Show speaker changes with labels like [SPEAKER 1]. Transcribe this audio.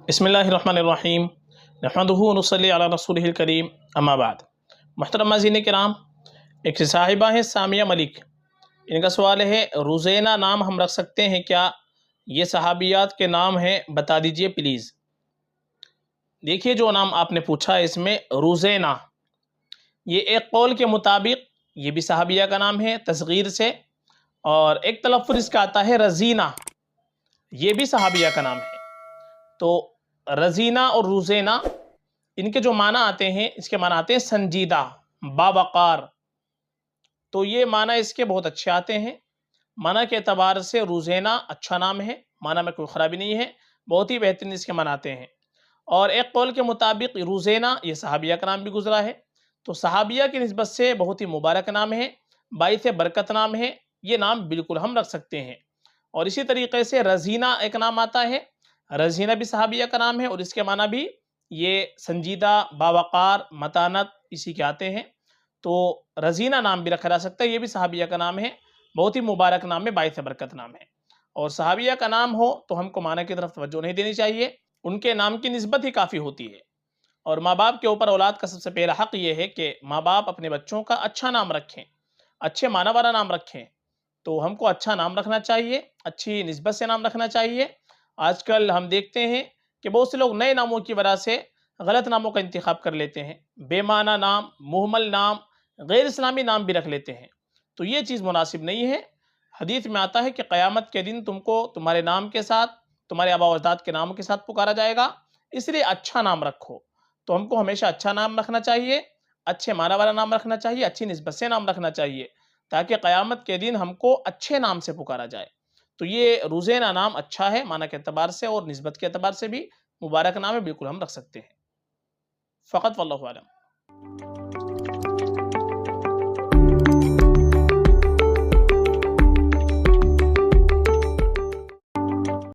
[SPEAKER 1] بسم اللہ الرحمن الرحیم نحمدہ ونصلی علی رسولہ الکریم اما بعد۔ محترم ناظرین کرام، ایک صاحبہ ہیں سامیہ ملک، ان کا سوال ہے روزینہ نام ہم رکھ سکتے ہیں کیا؟ یہ صحابیات کے نام ہیں، بتا دیجئے پلیز۔ دیکھیے جو نام آپ نے پوچھا ہے اس میں روزینہ، یہ ایک قول کے مطابق یہ بھی صحابیہ کا نام ہے تصغیر سے، اور ایک تلفظ اس کا آتا ہے رزینہ، یہ بھی صحابیہ کا نام ہے۔ تو رزینہ اور روزینہ ان کے جو معنی آتے ہیں، اس کے معنی آتے ہیں سنجیدہ، باوقار۔ تو یہ معنی اس کے بہت اچھے آتے ہیں۔ معنی کے اعتبار سے روزینہ اچھا نام ہے، معنی میں کوئی خرابی نہیں ہے، بہت ہی بہترین اس کے معنی آتے ہیں۔ اور ایک قول کے مطابق روزینہ یہ صحابیہ کا نام بھی گزرا ہے، تو صحابیہ کی نسبت سے بہت ہی مبارک نام ہے، باعث برکت نام ہے، یہ نام بالکل ہم رکھ سکتے ہیں۔ اور اسی طریقے سے رزینہ ایک نام آتا ہے، رزینہ بھی صحابیہ کا نام ہے، اور اس کے معنی بھی یہ سنجیدہ، باوقار، متانت اسی کے آتے ہیں۔ تو رزینہ نام بھی رکھا جا سکتا ہے، یہ بھی صحابیہ کا نام ہے، بہت ہی مبارک نام ہے، باعث برکت نام ہے۔ اور صحابیہ کا نام ہو تو ہم کو معنی کی طرف توجہ نہیں دینی چاہیے، ان کے نام کی نسبت ہی کافی ہوتی ہے۔ اور ماں باپ کے اوپر اولاد کا سب سے پہلا حق یہ ہے کہ ماں باپ اپنے بچوں کا اچھا نام رکھیں، اچھے معنی والا نام رکھیں۔ تو ہم کو اچھا نام رکھنا چاہیے، اچھی نسبت سے نام رکھنا چاہیے۔ آج کل ہم دیکھتے ہیں کہ بہت سے لوگ نئے ناموں کی وجہ سے غلط ناموں کا انتخاب کر لیتے ہیں، بے معنی نام، مہمل نام، غیر اسلامی نام بھی رکھ لیتے ہیں۔ تو یہ چیز مناسب نہیں ہے۔ حدیث میں آتا ہے کہ قیامت کے دن تم کو تمہارے نام کے ساتھ، تمہارے آباء و اجداد کے نام کے ساتھ پکارا جائے گا، اس لیے اچھا نام رکھو۔ تو ہم کو ہمیشہ اچھا نام رکھنا چاہیے، اچھے معنی والا نام رکھنا چاہیے، اچھی نسبت سے نام رکھنا چاہیے، تاکہ قیامت کے دن ہم کو اچھے نام سے پکارا جائے۔ تو یہ روزینہ نام اچھا ہے، معنی کے اعتبار سے اور نسبت کے اعتبار سے بھی مبارک نام ہے، بالکل ہم رکھ سکتے ہیں۔ فقط واللہ اعلم۔